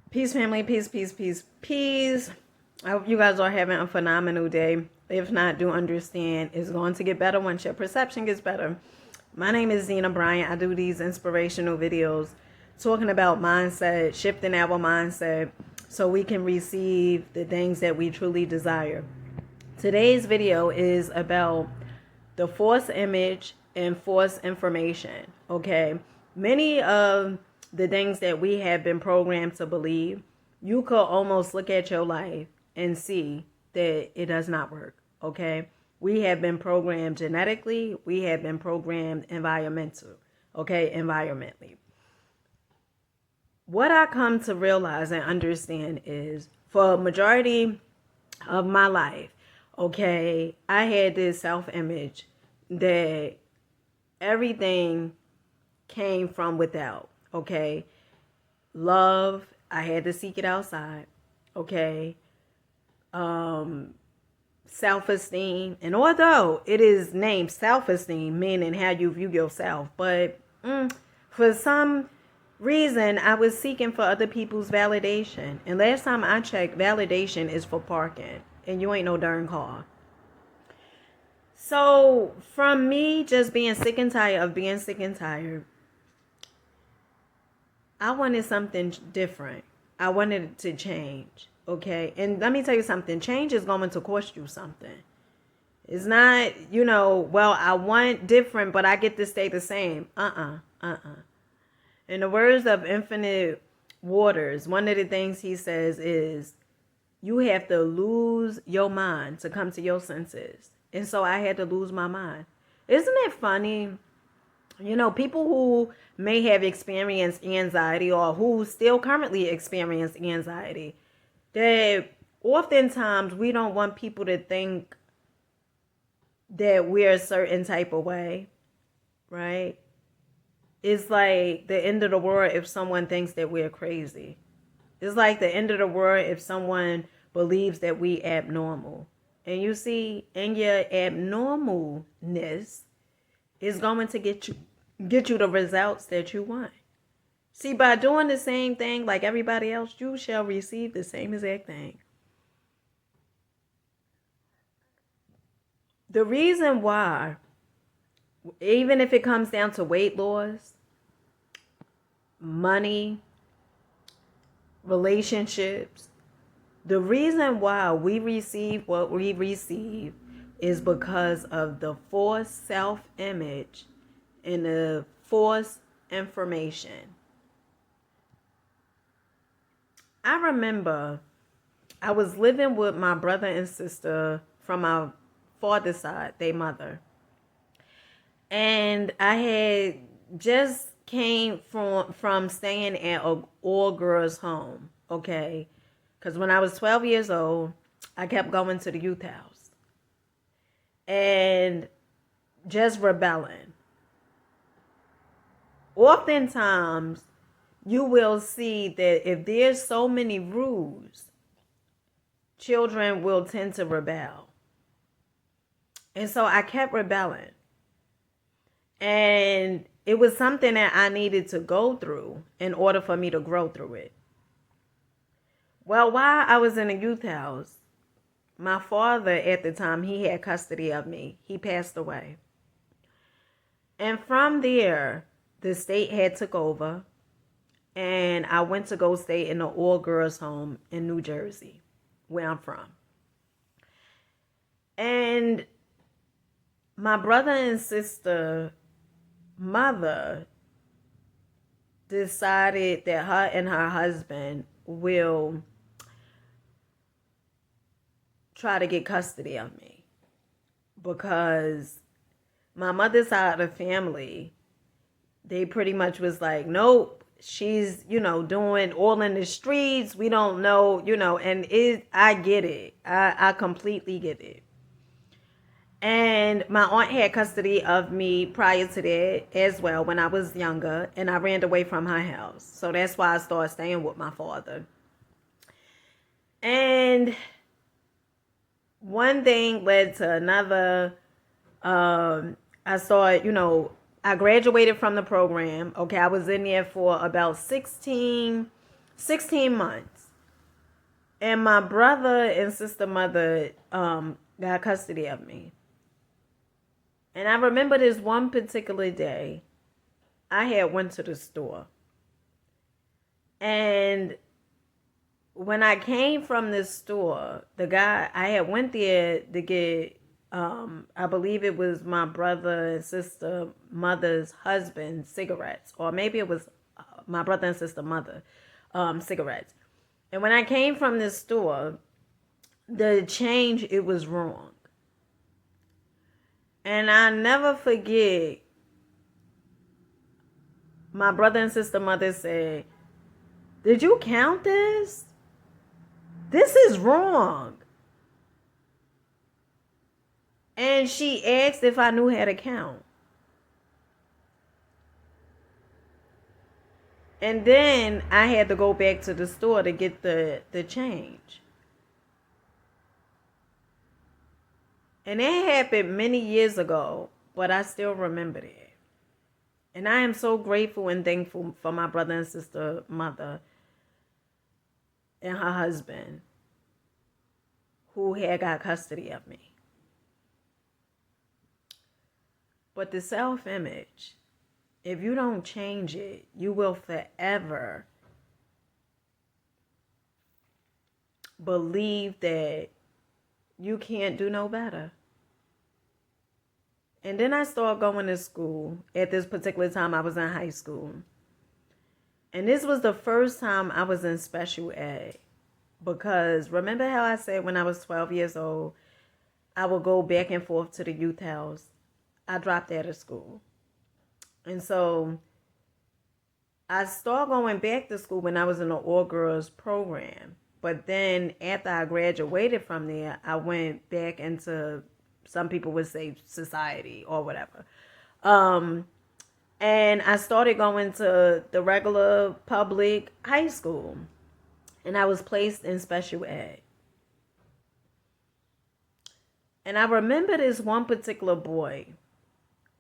Peace, family. Peace, peace, peace, peace. I hope you guys are having a phenomenal day. If not, do understand it's going to get better once your perception gets better. My name is Zena Bryant. I do these inspirational videos talking about mindset, shifting our mindset so we can receive the things that we truly desire. Today's video is about the false image and false information. Okay. Many of the things that we have been programmed to believe, you could almost look at your life and see that it does not work. Okay. We have been programmed genetically, we have been programmed environmentally. What I come to realize and understand is for a majority of my life, okay, I had this self-image that everything came from without, okay? Love, I had to seek it outside, okay? Self-esteem, and although it is named self-esteem, meaning how you view yourself, but for some reason, I was seeking for other people's validation. And last time I checked, validation is for parking, and you ain't no darn car. So from me just being sick and tired of being sick and tired, I wanted something different. I wanted it to change. Okay. And let me tell you something. Change is going to cost you something. It's not, well, I want different, but I get to stay the same. In the words of Infinite Waters, one of the things he says is, you have to lose your mind to come to your senses. And so I had to lose my mind. Isn't it funny? People who may have experienced anxiety or who still currently experience anxiety, that oftentimes we don't want people to think that we're a certain type of way, right? It's like the end of the world if someone thinks that we're crazy. It's like the end of the world if someone believes that we abnormal. And you see, in your abnormalness is going to get you the results that you want. See, by doing the same thing like everybody else, you shall receive the same exact thing. The reason why, even if it comes down to weight loss, money, relationships, the reason why we receive what we receive is because of the false self-image and the false information. I remember I was living with my brother and sister from my father's side, their mother. And I had just came from staying at an all-girls home, okay? Because when I was 12 years old, I kept going to the youth house and just rebelling. Oftentimes, you will see that if there's so many rules, children will tend to rebel. And so I kept rebelling. And it was something that I needed to go through in order for me to grow through it. Well, while I was in a youth house, my father at the time, he had custody of me. He passed away. And from there, the state had took over. And I went to go stay in an all-girls home in New Jersey, where I'm from. And my brother and sister mother decided that her and her husband will try to get custody of me, because my mother's side of the family, they pretty much was like, nope, she's, doing all in the streets. We don't know, and I get it. I completely get it. And my aunt had custody of me prior to that as well when I was younger, and I ran away from her house. So that's why I started staying with my father. And one thing led to another. I saw, I graduated from the program. Okay, I was in there for about 16 16 months. And my brother and sister mother got custody of me. And I remember this one particular day, I had went to the store. And when I came from the store, the guy, I had went there to get, I believe it was my brother and sister mother's husband cigarettes. Or maybe it was my brother and sister mother cigarettes. And when I came from the store, the change, it was wrong. And I never forget, my brother and sister mother said, "Did you count this? This is wrong." And she asked if I knew how to count. And then I had to go back to the store to get the change. And that happened many years ago, but I still remember that. And I am so grateful and thankful for my brother and sister mother and her husband who had got custody of me. But the self-image, if you don't change it, you will forever believe that you can't do no better. And then I started going to school. At this particular time, I was in high school. And this was the first time I was in special ed. Because remember how I said when I was 12 years old, I would go back and forth to the youth house. I dropped out of school. And so I started going back to school when I was in the all-girls program. But then after I graduated from there, I went back into, some people would say, society or whatever. And I started going to the regular public high school. And I was placed in special ed. And I remember this one particular boy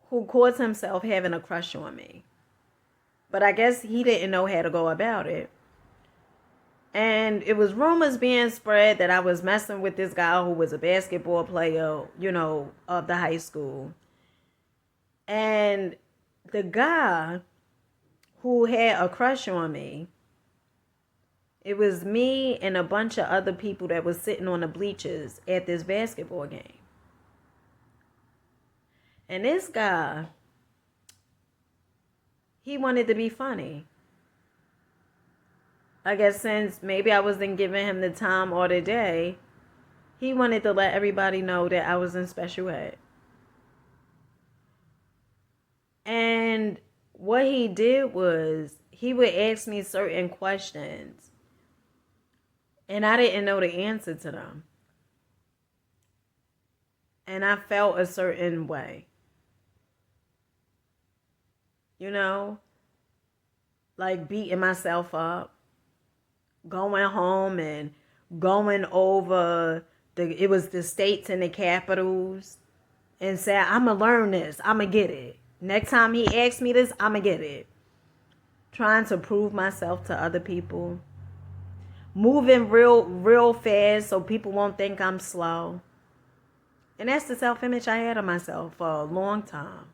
who calls himself having a crush on me. But I guess he didn't know how to go about it. And it was rumors being spread that I was messing with this guy who was a basketball player, of the high school. And the guy who had a crush on me, it was me and a bunch of other people that was sitting on the bleachers at this basketball game. And this guy, he wanted to be funny. I guess since maybe I wasn't giving him the time or the day, he wanted to let everybody know that I was in special ed. And what he did was he would ask me certain questions, and I didn't know the answer to them. And I felt a certain way. Like beating myself up, going home and going over it was the states and the capitals, and say, "I'm going to learn this. I'm going to get it. Next time he asks me this, I'm going to get it." Trying to prove myself to other people. Moving real fast so people won't think I'm slow. And that's the self-image I had of myself for a long time.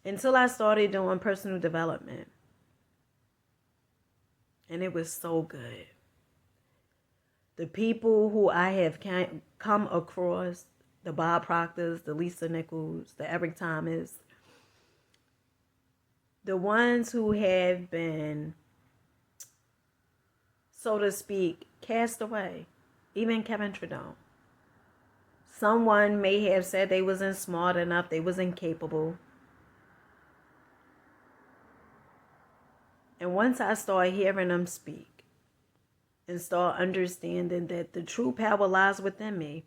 Until I started doing personal development. And it was so good. The people who I have come across, the Bob Proctors, the Lisa Nichols, the Eric Thomas, the ones who have been, so to speak, cast away, even Kevin Trudeau. Someone may have said they wasn't smart enough, they wasn't capable. And once I started hearing them speak and start understanding that the true power lies within me,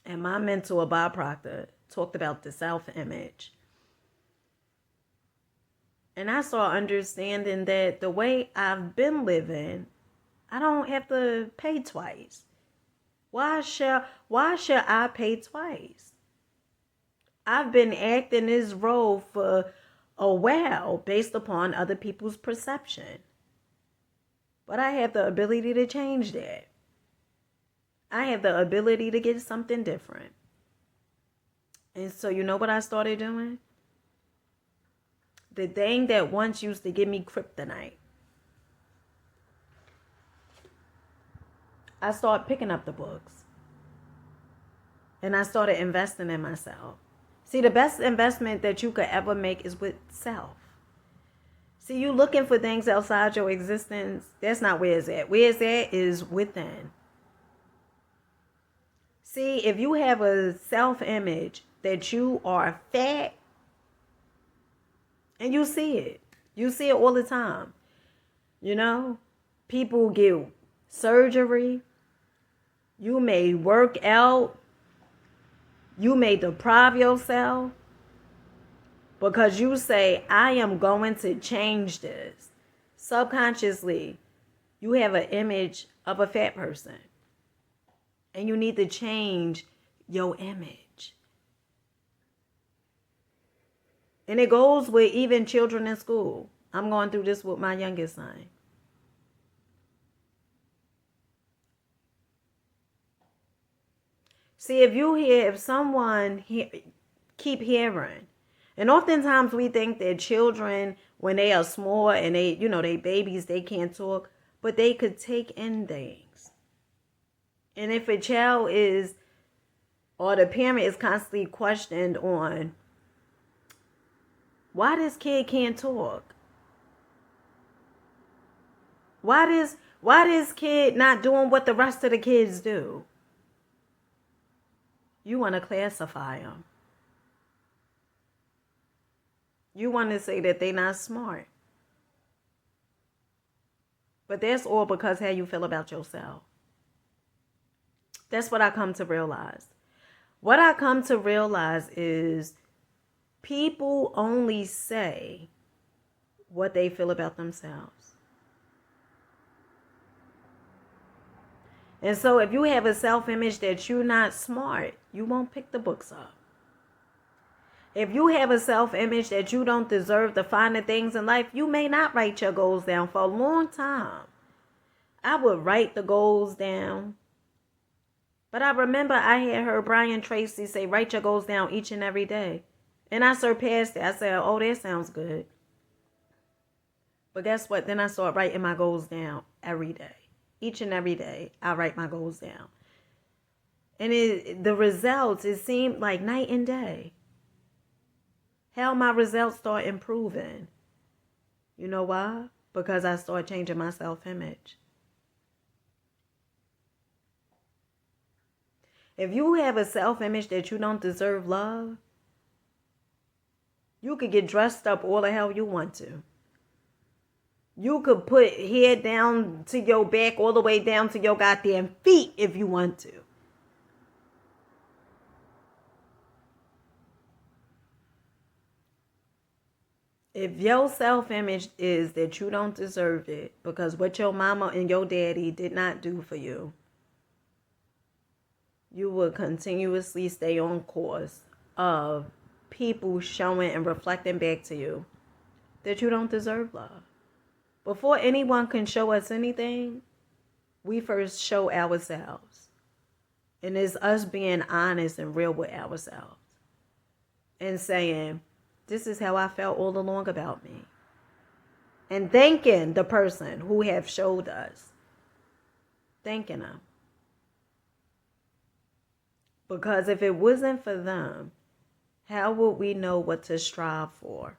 and my mentor, Bob Proctor, talked about the self-image. And I started understanding that the way I've been living, I don't have to pay twice. Why should I pay twice? I've been acting this role for a wow based upon other people's perception. But I have the ability to change that. I have the ability to get something different. And so you know what I started doing? The thing that once used to give me kryptonite, I started picking up the books. And I started investing in myself. See, the best investment that you could ever make is with self. See, you looking for things outside your existence, that's not where it's at. Where it's at is within. See, if you have a self-image that you are fat, and you see it all the time. You know, people get surgery. You may work out. You may deprive yourself because you say, I am going to change this. Subconsciously, you have an image of a fat person. And you need to change your image. And it goes with even children in school. I'm going through this with my youngest son. See, if someone keep hearing, and oftentimes we think that children, when they are small and they babies, they can't talk, but they could take in things. And if a child is, or the parent is constantly questioned on, why this kid can't talk? Why this kid not doing what the rest of the kids do? You want to classify them. You want to say that they're not smart. But that's all because how you feel about yourself. That's what I come to realize. What I come to realize is people only say what they feel about themselves. And so if you have a self-image that you're not smart, you won't pick the books up. If you have a self-image that you don't deserve the finer things in life, you may not write your goals down for a long time. I would write the goals down. But I remember I had heard Brian Tracy say, write your goals down each and every day. And I surpassed it. I said, oh, that sounds good. But guess what? Then I started writing my goals down every day. Each and every day, I write my goals down. And the results, it seemed like night and day. How my results start improving. You know why? Because I started changing my self-image. If you have a self-image that you don't deserve love, you could get dressed up all the hell you want to. You could put hair down to your back all the way down to your goddamn feet if you want to. If your self-image is that you don't deserve it because what your mama and your daddy did not do for you, you will continuously stay on course of people showing and reflecting back to you that you don't deserve love. Before anyone can show us anything, we first show ourselves. And it's us being honest and real with ourselves. And saying, this is how I felt all along about me. And thanking the person who have showed us. Thanking them. Because if it wasn't for them, how would we know what to strive for?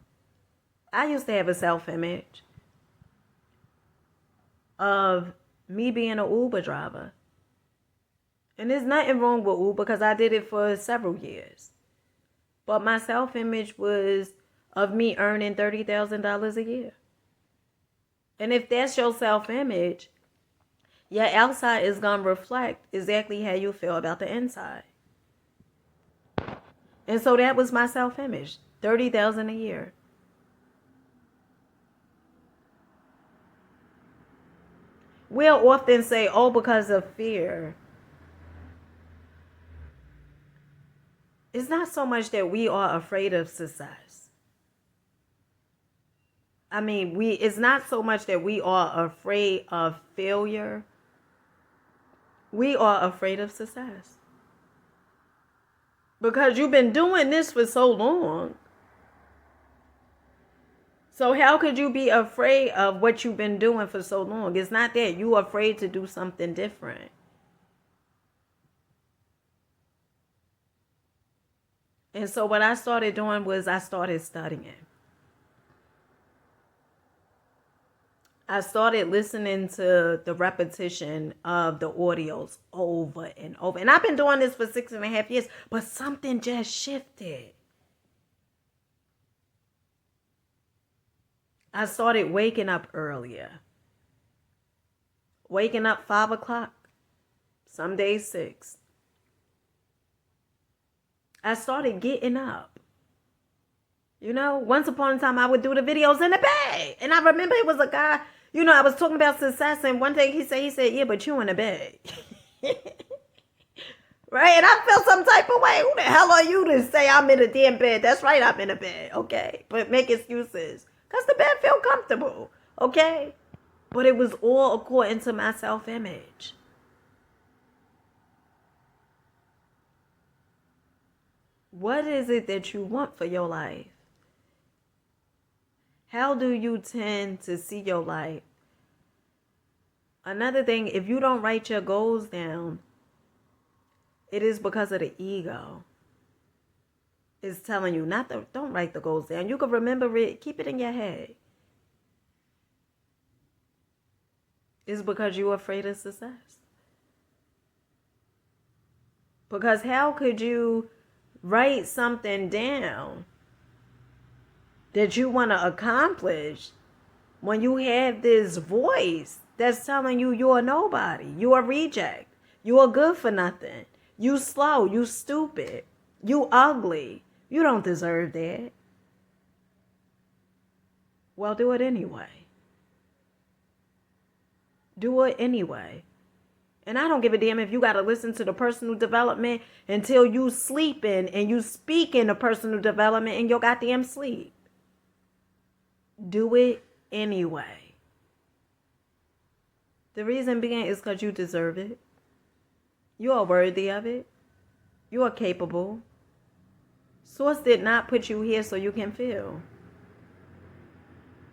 I used to have a self-image of me being an Uber driver. And there's nothing wrong with Uber because I did it for several years. But my self-image was of me earning $30,000 a year. And if that's your self-image, your outside is going to reflect exactly how you feel about the inside. And so that was my self-image, $30,000 a year. We'll often say, oh, because of fear. It's not so much that we are afraid of success. I mean, it's not so much that we are afraid of failure. We are afraid of success. Because you've been doing this for so long. So how could you be afraid of what you've been doing for so long? It's not that. You're afraid to do something different. And so what I started doing was I started studying. I started listening to the repetition of the audios over and over. And I've been doing this for 6.5 years, but something just shifted. I started waking up earlier. Waking up 5 o'clock. Some days 6. I started getting up. You know, once upon a time I would do the videos in the bed. And I remember it was a guy, you know, I was talking about success, and one thing he said, yeah, but you in the bed. Right? And I felt some type of way. Who the hell are you to say I'm in a damn bed? That's right, I'm in a bed, okay? But make excuses. Because the bed felt comfortable, okay? But it was all according to my self-image. What is it that you want for your life? How do you tend to see your life? Another thing, if you don't write your goals down, it is because of the ego. It's telling you don't write the goals down. You can remember it, keep it in your head. It's because you're afraid of success. Because how could you write something down that you want to accomplish when you have this voice that's telling you you're a nobody, you're a reject, you're good for nothing, you slow, you stupid, you ugly, you don't deserve that? Well, do it anyway. Do it anyway. And I don't give a damn if you got to listen to the personal development until you sleeping and you speaking the personal development in your goddamn sleep. Do it anyway. The reason being is because you deserve it. You are worthy of it. You are capable. Source did not put you here so you can feel.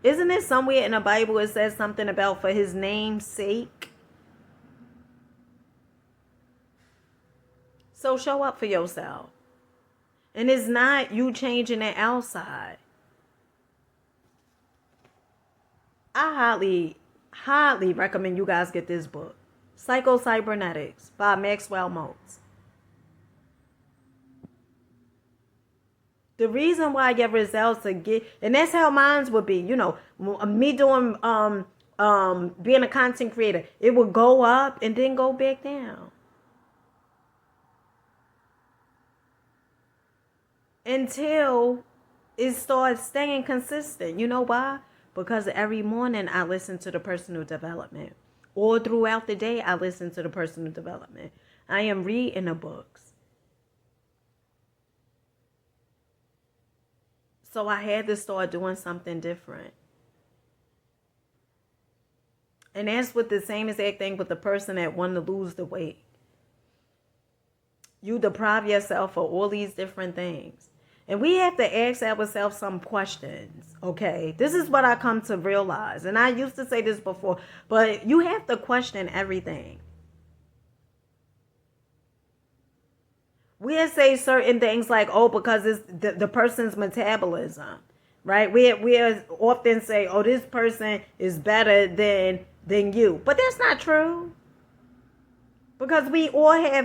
Isn't it somewhere in the Bible it says something about for his name's sake? So show up for yourself. And it's not you changing it outside. I highly recommend you guys get this book. Psycho-Cybernetics by Maxwell Maltz. The reason why I get results to get, and that's how mine would be, you know, me doing, being a content creator, it would go up and then go back down. Until it starts staying consistent. You know why? Because every morning I listen to the personal development. All throughout the day I listen to the personal development. I am reading the books. So I had to start doing something different. And that's what the same exact thing with the person that wanted to lose the weight. You deprive yourself of all these different things. And we have to ask ourselves some questions, okay? This is what I come to realize. And I used to say this before, but you have to question everything. We'll say certain things like, oh, because it's the person's metabolism, right? We often say, oh, this person is better than you. But that's not true. Because we all have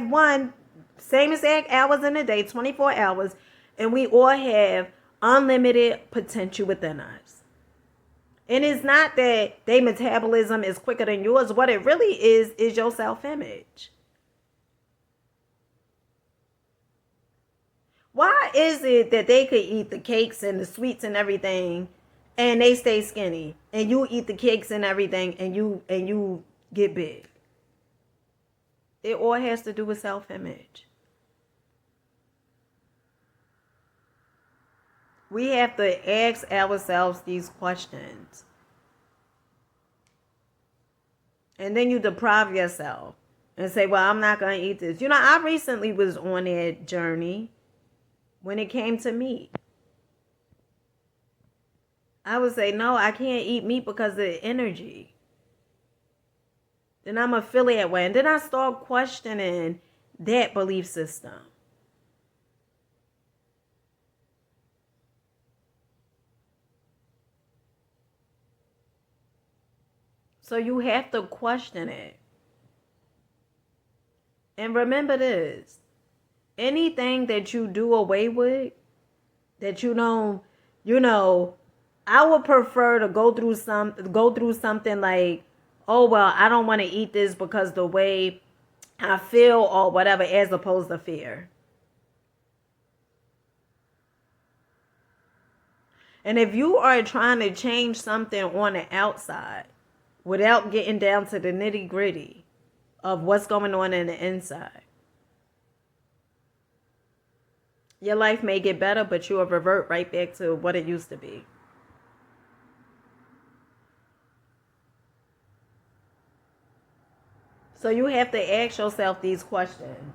same exact hours in a day, 24 hours, and we all have unlimited potential within us. And it's not that their metabolism is quicker than yours. What it really is your self-image. Why is it that they could eat the cakes and the sweets and everything and they stay skinny, and you eat the cakes and everything and you get big? It all has to do with self-image. We have to ask ourselves these questions. And then you deprive yourself and say, well, I'm not going to eat this. You know, I recently was on that journey when it came to meat. I would say, no, I can't eat meat because of the energy. Then I'm going to feel it that way. And then I start questioning that belief system. So you have to question it. And remember this. Anything that you do away with, that you don't, I would prefer to go through something like, oh, well, I don't want to eat this because the way I feel or whatever, as opposed to fear. And if you are trying to change something on the outside without getting down to the nitty gritty of what's going on in the inside, your life may get better, but you will revert right back to what it used to be. So you have to ask yourself these questions.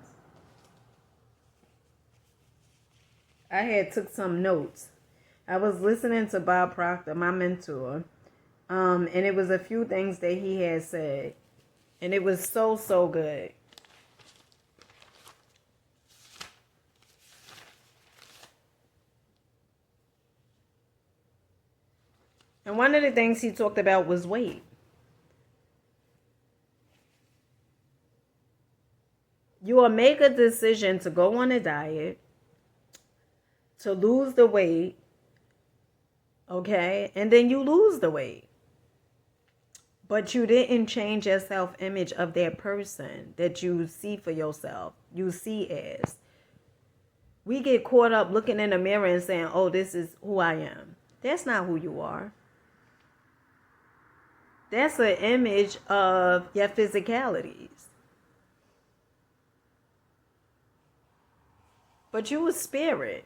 I had took some notes. I was listening to Bob Proctor, my mentor, and it was a few things that he had said, and it was so good. And one of the things he talked about was weight. You will make a decision to go on a diet, to lose the weight, okay? And then you lose the weight. But you didn't change your self-image of that person that you see for yourself, you see as. We get caught up looking in the mirror and saying, oh, this is who I am. That's not who you are. That's an image of your physicalities. But you a spirit.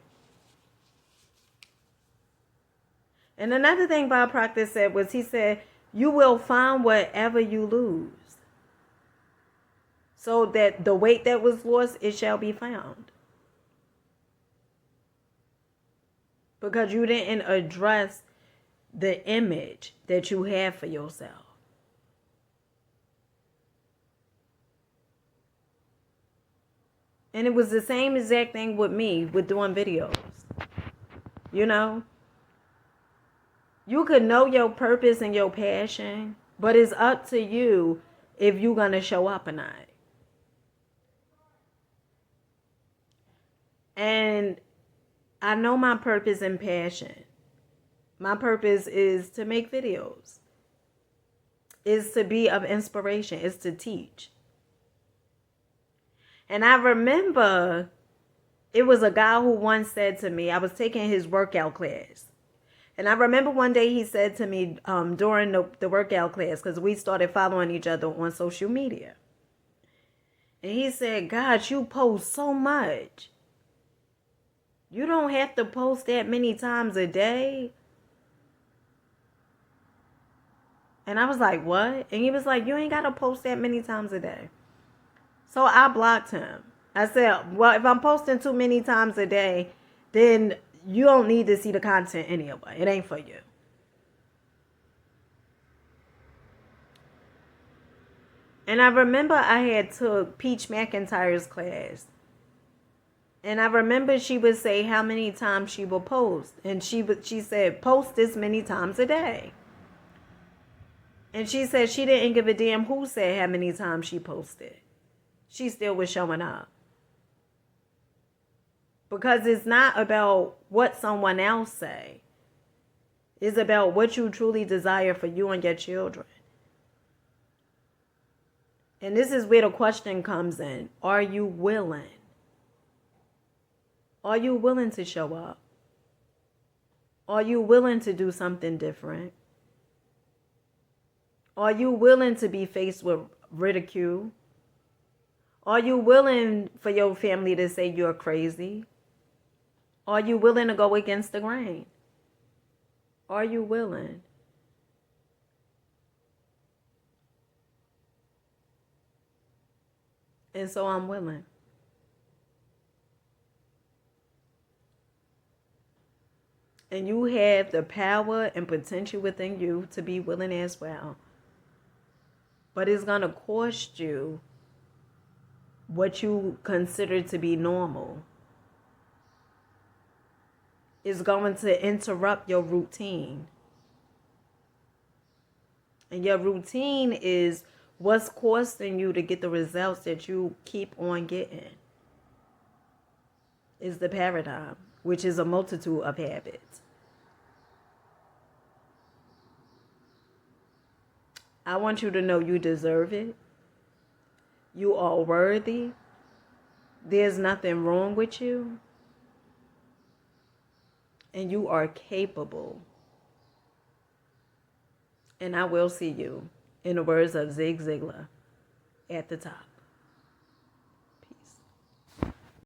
And another thing Bob Proctor said was, he said, you will find whatever you lose. So that the weight that was lost, it shall be found. Because you didn't address the image that you have for yourself. And it was the same exact thing with me with doing videos. You know? You could know your purpose and your passion, but it's up to you if you're going to show up or not. And I know my purpose and passion. My purpose is to make videos. Is to be of inspiration. Is to teach. And I remember it was a guy who once said to me, I was taking his workout class. And I remember one day he said to me during the workout class, because we started following each other on social media. And he said, God, you post so much. You don't have to post that many times a day. And I was like, what? And he was like, you ain't got to post that many times a day. So I blocked him. I said, well, if I'm posting too many times a day, then you don't need to see the content anyway. It ain't for you. And I remember I had took Peach McIntyre's class. And I remember she would say how many times she would post. And she said, post this many times a day. And she said she didn't give a damn who said how many times she posted. She still was showing up. Because it's not about what someone else say. It's about what you truly desire for you and your children. And this is where the question comes in. Are you willing? Are you willing to show up? Are you willing to do something different? Are you willing to be faced with ridicule? Are you willing for your family to say you're crazy? Are you willing to go against the grain? Are you willing? And so I'm willing. And you have the power and potential within you to be willing as well. But it's going to cost you what you consider to be normal. It's going to interrupt your routine. And your routine is what's costing you to get the results that you keep on getting. Is the paradigm, which is a multitude of habits. I want you to know you deserve it. You are worthy. There's nothing wrong with you. And you are capable. And I will see you, in the words of Zig Ziglar, at the top.